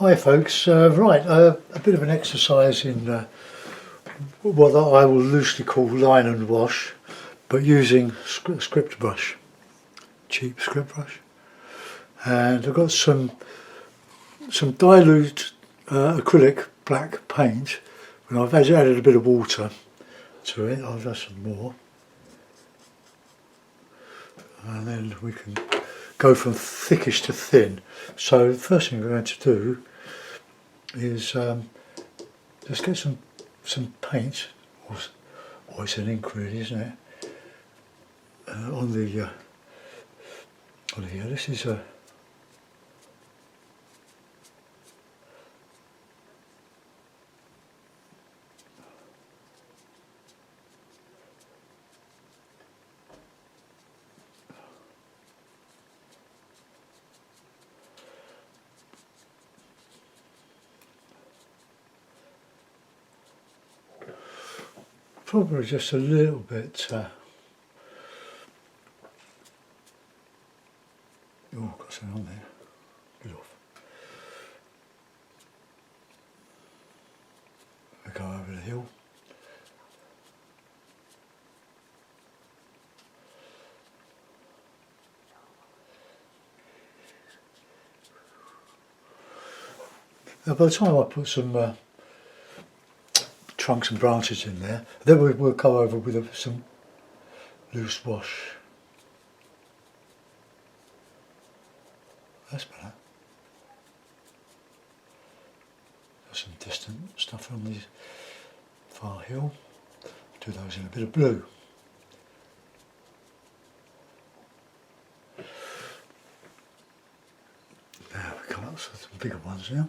Hi folks, right, a bit of an exercise in what I will loosely call line and wash, but using script brush, cheap script brush. And I've got some dilute acrylic black paint, and I've added a bit of water to it. I'll add some more. And then we can go from thickish to thin. So the first thing we're going to do is just get some paint, or it's an ink really, isn't it? On here. This is a probably just a little bit. Oh, I've got something on there. Get off. I go over the hill. Now, by the time I put some trunks and branches in there, then we'll go over with some loose wash. That's better. Got some distant stuff from the far hill. Do those in a bit of blue. Now we come up with some bigger ones now.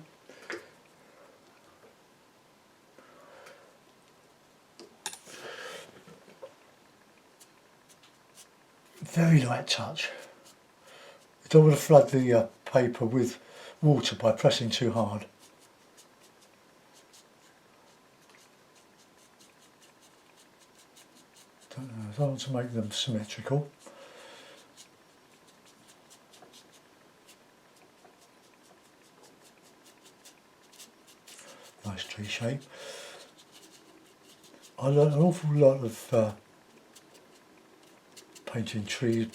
Very light touch. You don't want to flood the paper with water by pressing too hard. I don't want to make them symmetrical. Nice tree shape. I learned an awful lot of painting trees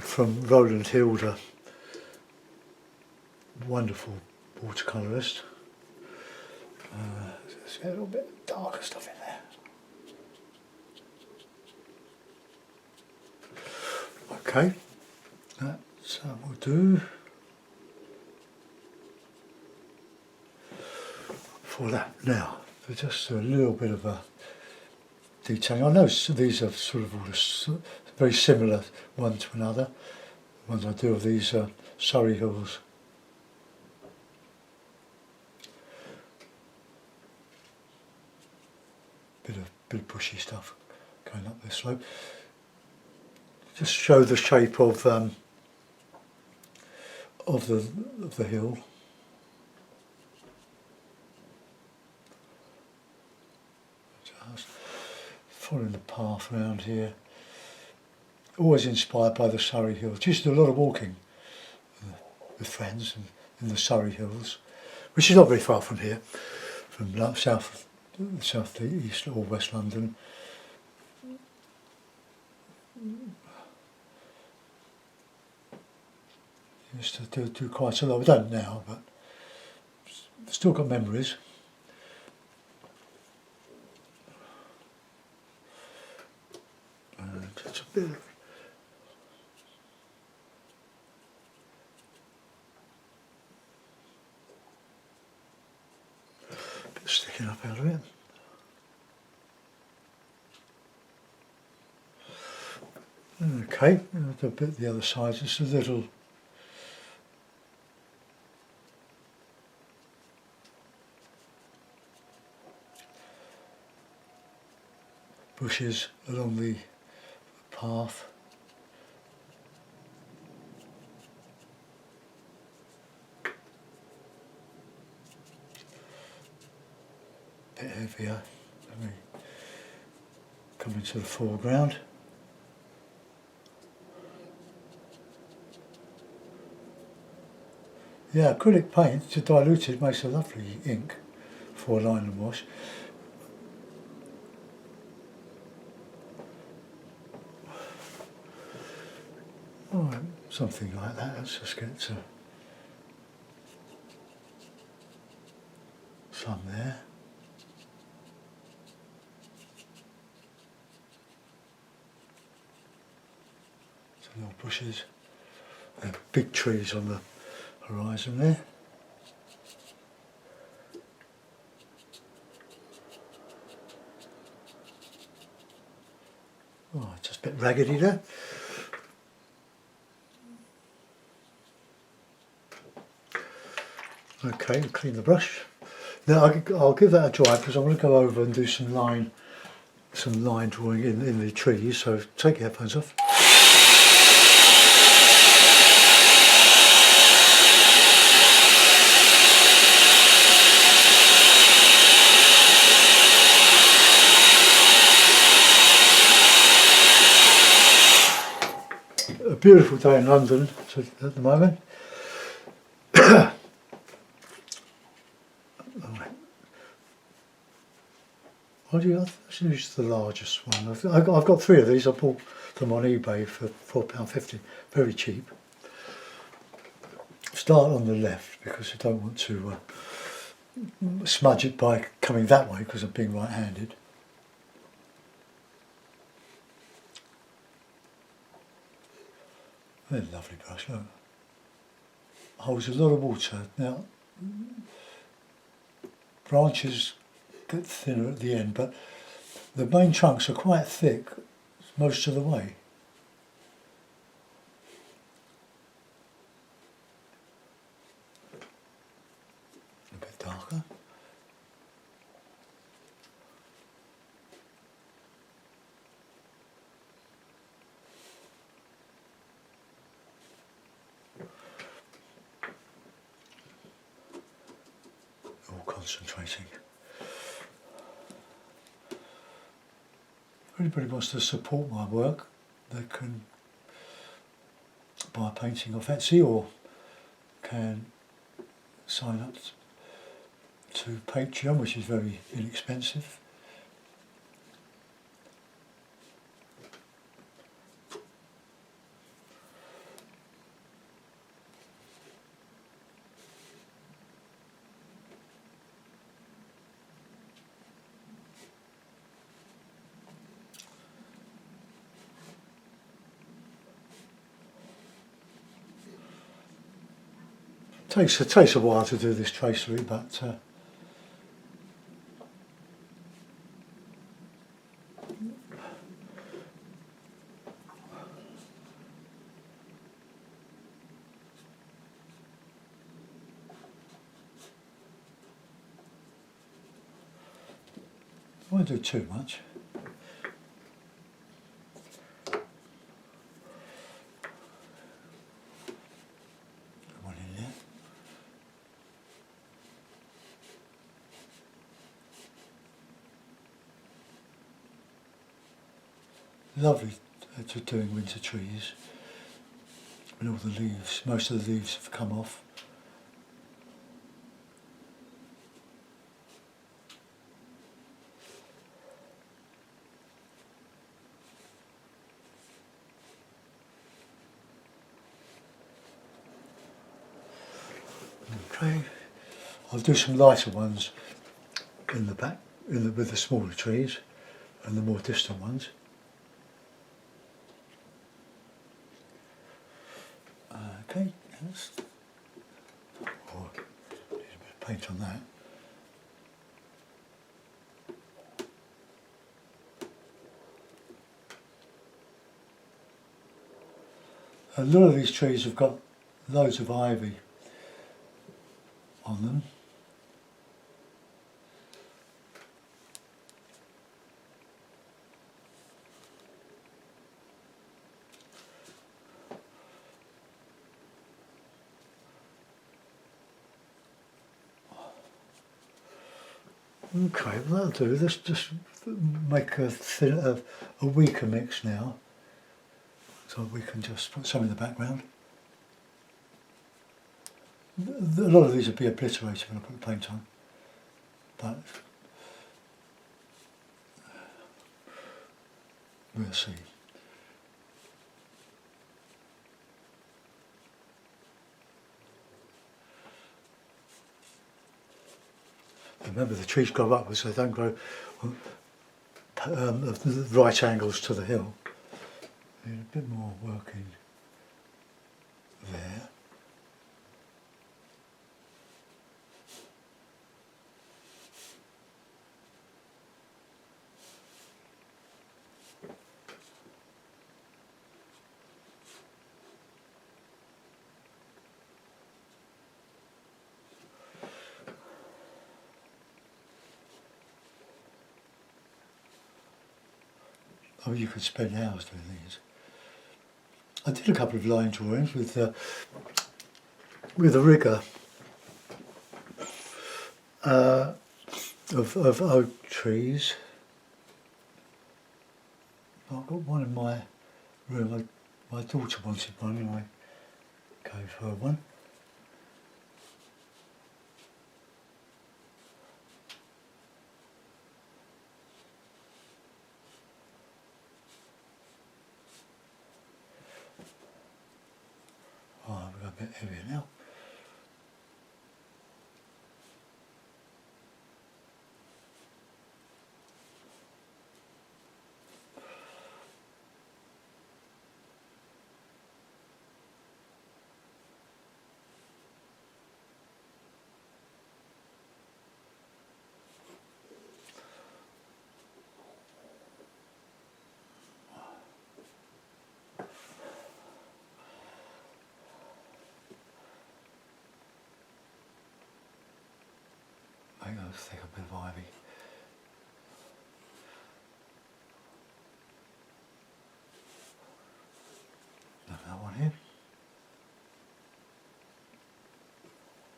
from Roland Hilda, wonderful watercolourist. Let's get a little bit darker stuff in there. Okay, that's we'll do. For that now, just a little bit of a detailing. I know these are sort of all very similar one to another. The ones I do of these Surrey hills. Bit of bushy stuff going up this slope. Just show the shape of the hill. Just following the path around here. Always inspired by the Surrey hills. Used to do a lot of walking with friends in the Surrey hills, which is not very far from here, from south to east or west London. Used to do quite a lot. We don't now, but still got memories. And it's a bit sticking up out of it. Okay, a bit the other side, just a little. Bushes along the path. A bit heavier. Let me come into the foreground. Yeah, acrylic paint to dilute it makes a lovely ink for line and wash. Alright, something like that. Let's just get some there. Some little bushes. And big trees on the horizon there. Oh, just a bit raggedy there. Okay, clean the brush. Now I'll give that a dry because I'm going to go over and do some line drawing in the trees. So take your headphones off. A beautiful day in London at the moment. What do you actually use the largest one? I've got 3 of these. I bought them on eBay for £4.50, very cheap. Start on the left because I don't want to smudge it by coming that way because I'm being right-handed. They're a lovely brush, look. Holds a lot of water. Now, branches get thinner at the end, but the main trunks are quite thick most of the way. A bit darker. All concentrating. If anybody wants to support my work, they can buy a painting off Etsy or can sign up to Patreon, which is very inexpensive. It takes a while to do this tracery, but I won't do too much. One in there. Lovely to doing winter trees when all the leaves, most of the leaves have come off. Okay, I'll do some lighter ones in the back, with the smaller trees and the more distant ones. Okay, yes. Oh, need a bit of paint on that. A lot of these trees have got loads of ivy on them. Okay, well that'll do. Let's just make a weaker mix now, so we can just put some in the background. A lot of these will be obliterated when I put the paint on, but we'll see. Remember, the trees grow upwards, so they don't grow at the right angles to the hill. Need a bit more working there. Oh, you could spend hours doing these. I did a couple of line drawings with a rigger of oak trees. I've got one in my room. My daughter wanted one and I gave her one. Oh, I've got a bit heavier now. Make those thick a bit of ivy. Another one here.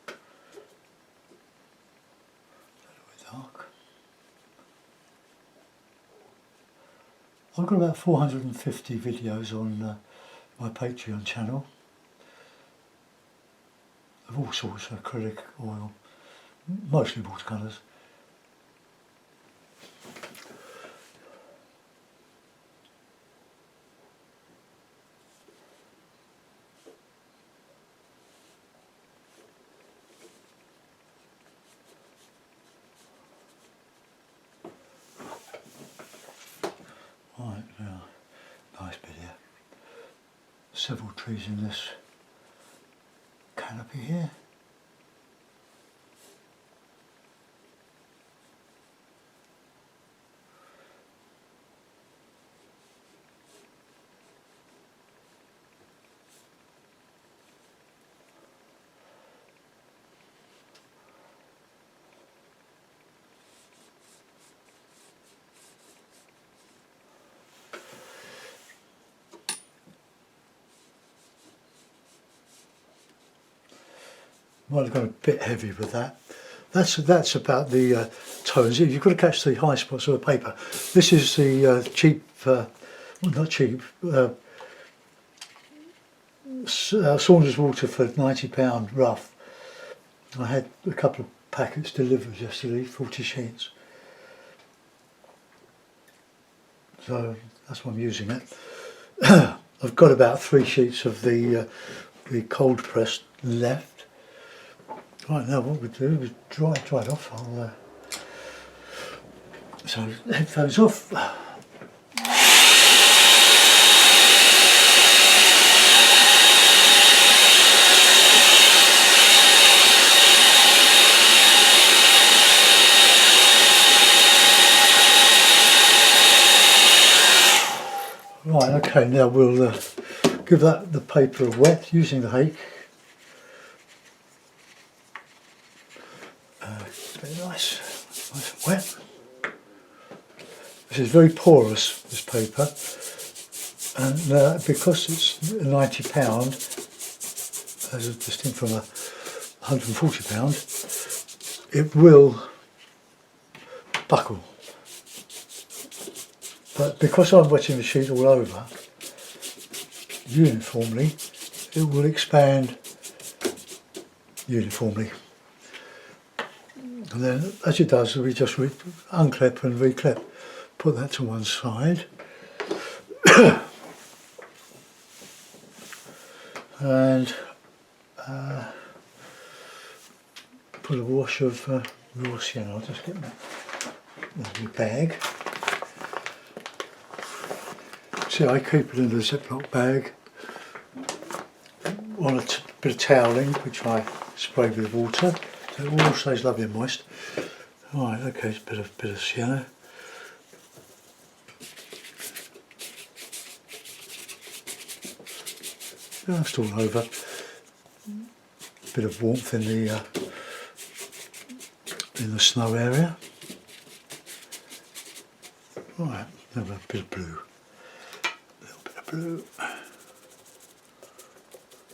A little bit dark. I've got about 450 videos on my Patreon channel of all sorts of acrylic, oil, mostly watercolours. Right, now, nice bit here. Several trees in this canopy here. Might have gone a bit heavy with that. That's about the tones. You've got to catch the high spots of the paper. This is the cheap, well not cheap, Saunders water for £90 rough. I had a couple of packets delivered yesterday, 40 sheets. So that's why I'm using it. I've got about 3 sheets of the cold pressed left. Right, now what we do is dry it off. So headphones off. Right, okay, now we'll give the paper a wet using the hake. Very nice and wet. This is very porous, this paper, and because it's £90, as distinct from £140, it will buckle. But because I'm wetting the sheet all over uniformly, it will expand uniformly. And then, as it does, we just unclip and reclip. Put that to one side. And put a wash of raw sienna. I'll just get my bag. See, I keep it in a Ziploc bag on a bit of toweling, which I spray with water, so it all stays lovely and moist. Right, okay, it's a bit of sienna. Just all over. Bit of warmth in the snow area. Right, a bit of blue. A little bit of blue.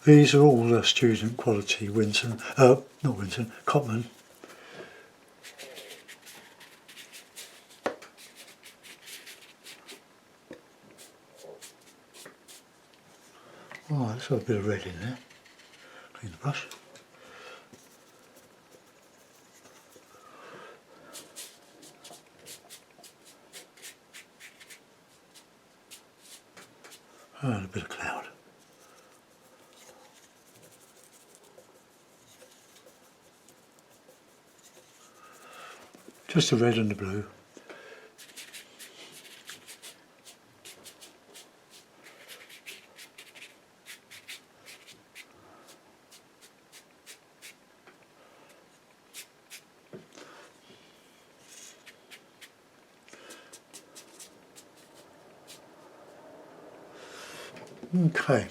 These are all student quality Winton, not Winton, Cotman. Right, let's have a bit of red in there. Clean the brush. And a bit of cloud. Just the red and the blue. Okay.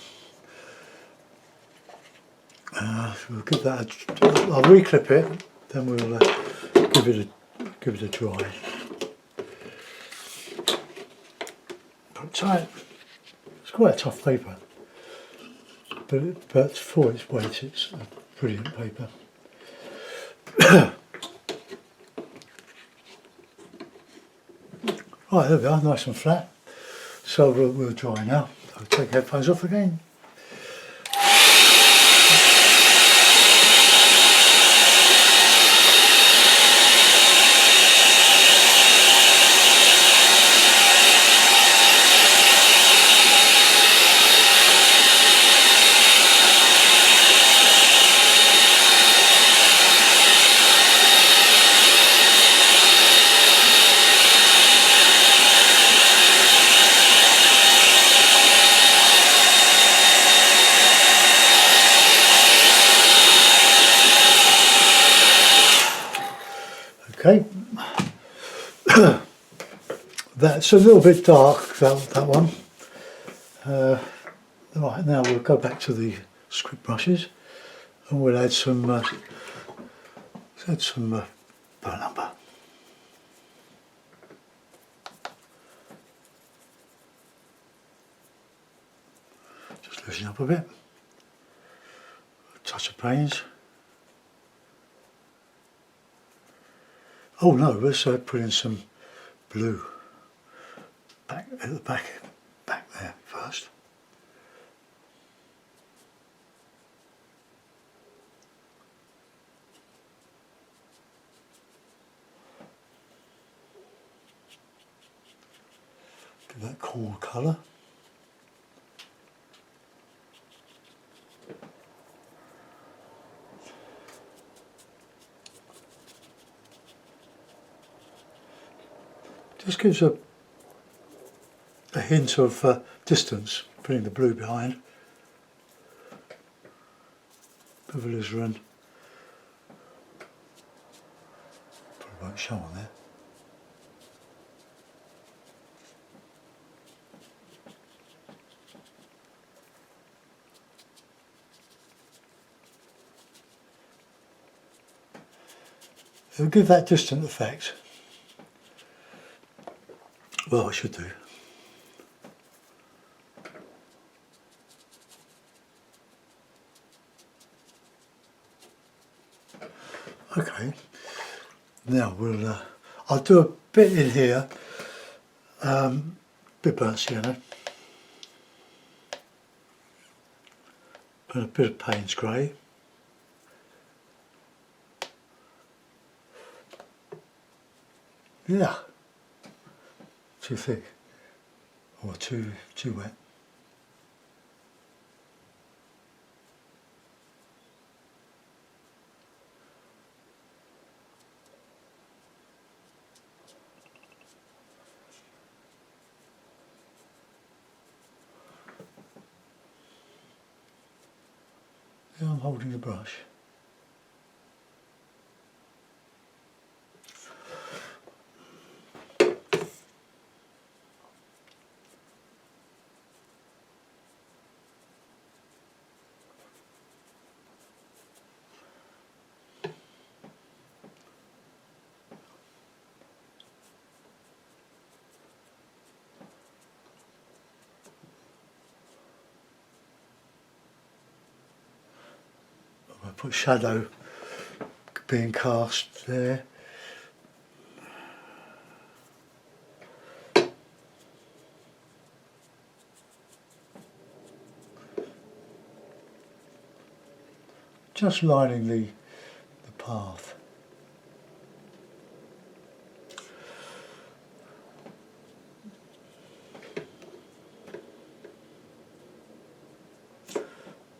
We'll give that I'll reclip it, then we'll give it a dry. Put it tight. It's quite a tough paper, but for its weight, it's a brilliant paper. Right, there we are, nice and flat. So we'll dry now. I'll take the headphones off again. Okay, that's a little bit dark, that one. Right, now we'll go back to the script brushes and we'll add some burnt umber. Just loosen up a bit. A touch of pains. Oh no, let's put in some blue back at the back there first. Give that cool colour. Just gives a hint of distance, putting the blue behind. Bit of alizarin. Probably won't show on there. It'll give that distant effect. Well, I should do. Okay, now I'll do a bit in here, bit burnt sienna, and a bit of Payne's grey. Yeah, too thick or too wet. Yeah, I'm holding the brush. I put shadow being cast there. Just lining the path.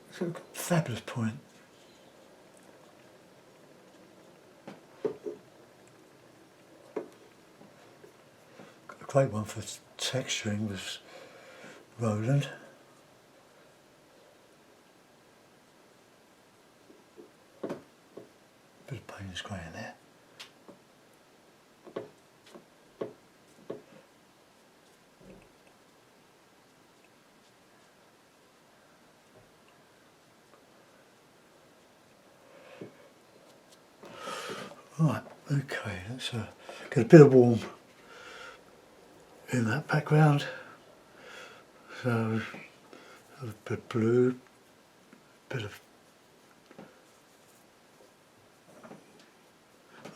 It's a fabulous point. A great one for texturing was Roland. Bit of Payne's grey in there. Right, okay, let's get a bit of warm in that background. So, a bit of blue, bit of...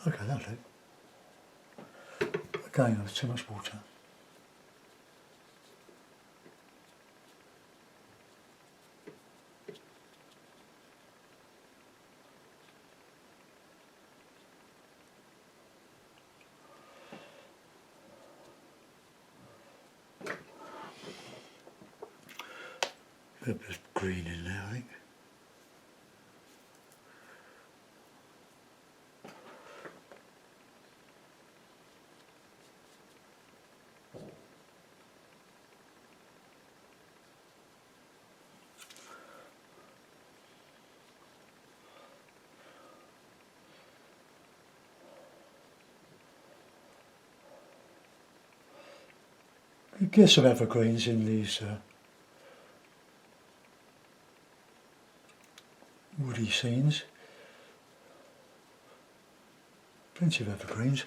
Okay, that'll do. Again, there's too much water. A bit of green in there, I think. You get some evergreens in these woody scenes. Plenty of evergreens.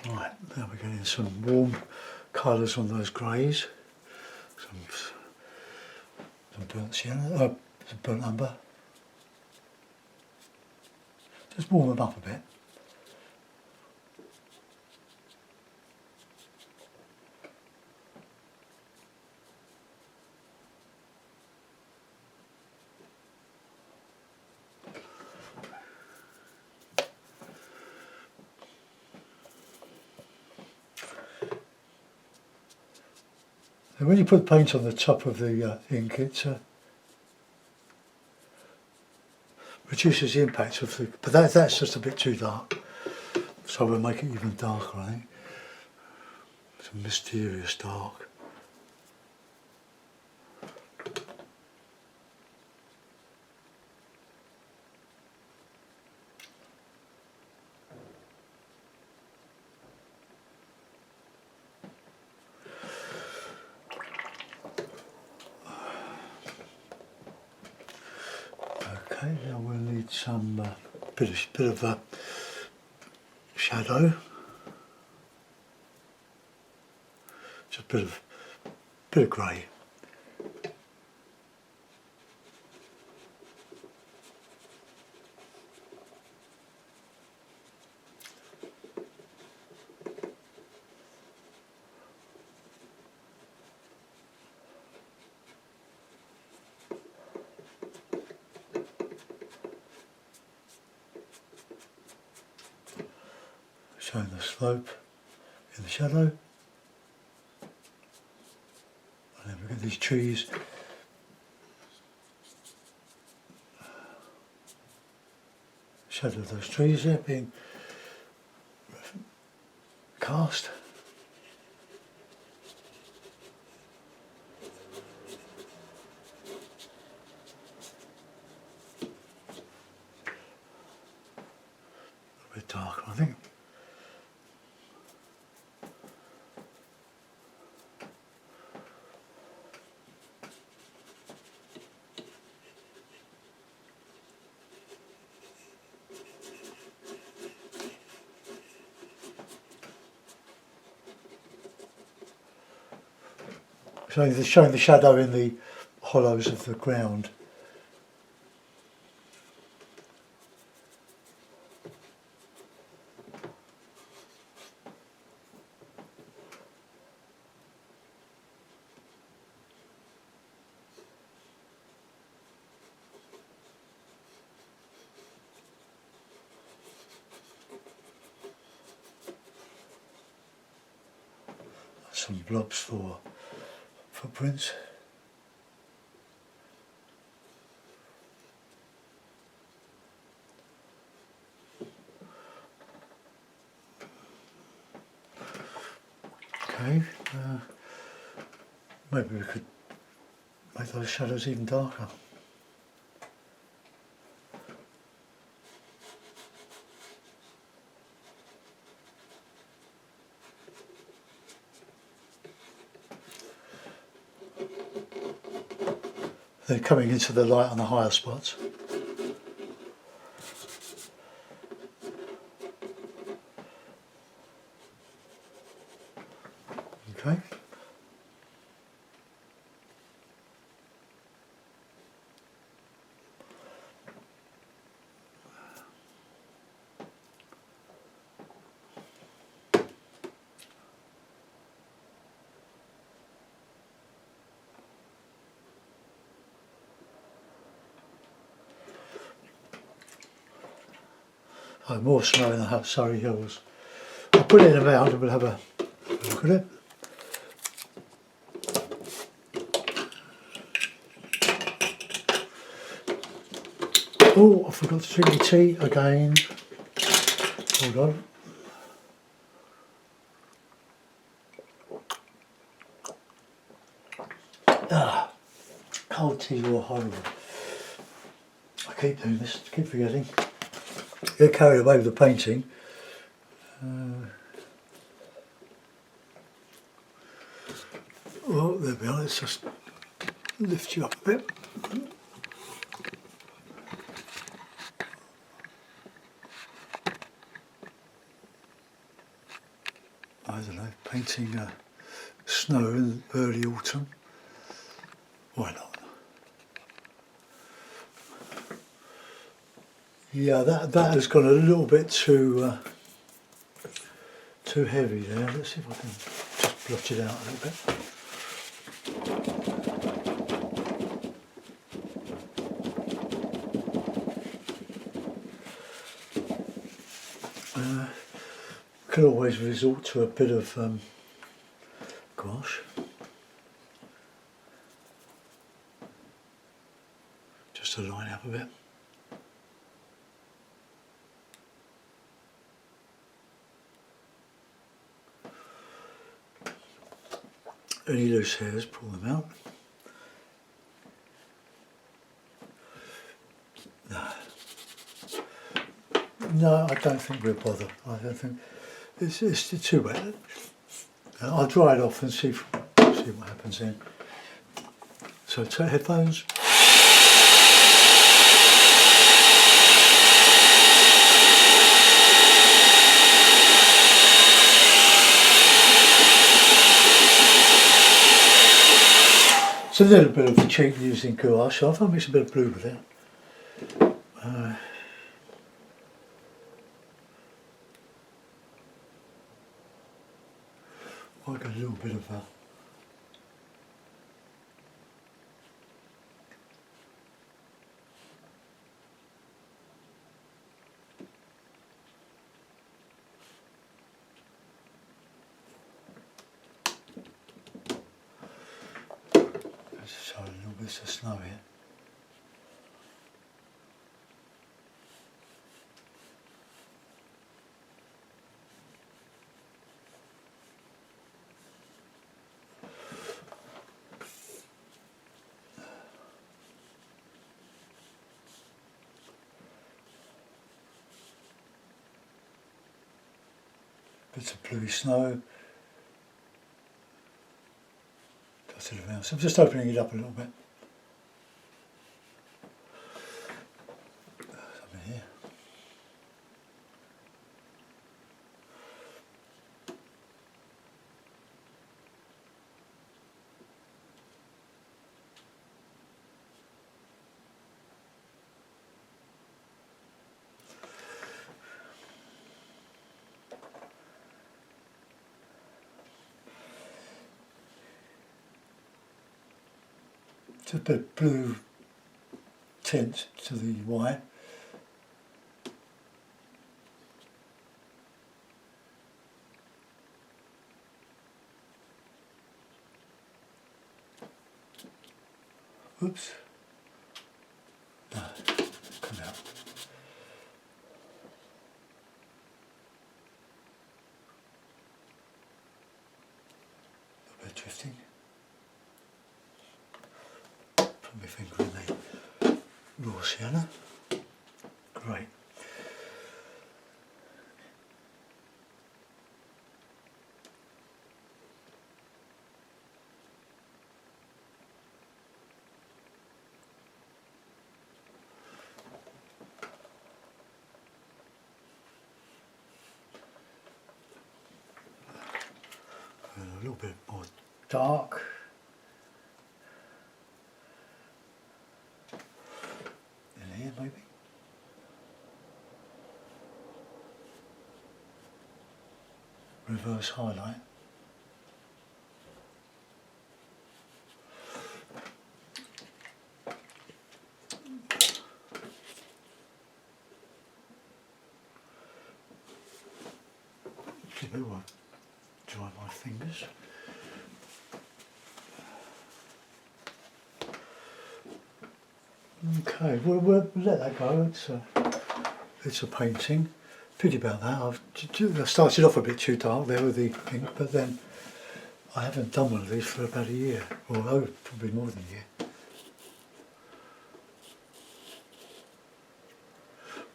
Right, now we're getting some warm colours on those greys. Some burnt sienna, some burnt umber. Just warm them up a bit. And when you put paint on the top of the ink, it reduces the impact of the... But that's just a bit too dark. So we'll make it even darker, I think. It's a mysterious dark. Okay, now we'll need some bit of shadow. Just a bit of grey. showing the slope in the shadow. And then we've got these trees. Shadow of those trees there being cast. A bit darker, I think. Showing the shadow in the hollows of the ground. Some blobs for footprints. Okay, maybe we could make those shadows even darker. Then coming into the light on the higher spots. Okay. Oh, more snow in the Surrey Hills. I'll put it in a mound and we'll have a look at it. Oh, I forgot to drink the tea again. Hold on. Ah, cold tea are horrible. I keep doing this, keep forgetting. Get carried away with the painting. Well, there we are, let's just lift you up a bit. I don't know, painting snow in early autumn. Why not? Yeah, that has gone a little bit too heavy there. Let's see if I can just blotch it out a little bit. Can always resort to a bit of gouache, just to line up a bit. Any loose hairs, pull them out. No, I don't think we'll bother. I don't think it's too wet. I'll dry it off and see what happens then. So take headphones. It's a little bit of cheap using gouache. I thought mix a bit of blue with it. I got a little bit of bits of snow here. Bits of bluey snow. Dotted around. So I'm just opening it up a little bit. Something here. Just a bit of blue tint to the white. Oops. No, come out. A little bit of drifting. Put my finger in the raw sienna. Great. A little bit more dark. In here maybe. Reverse highlight. Give it a dry my fingers. Okay, we'll let that go. It's a painting. Pity about that. I started off a bit too dark there with the pink, but then I haven't done one of these for about a year, or probably more than a year.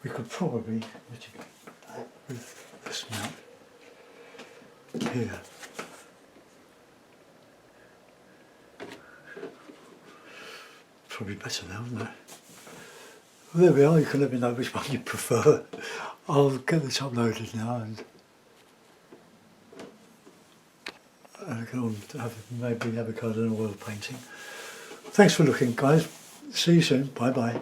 We could probably with this mount here. Probably better now, isn't it? Well, there we are. You can let me know which one you prefer. I'll get this uploaded now and I can maybe have a go at an oil painting. Thanks for looking, guys. See you soon. Bye bye.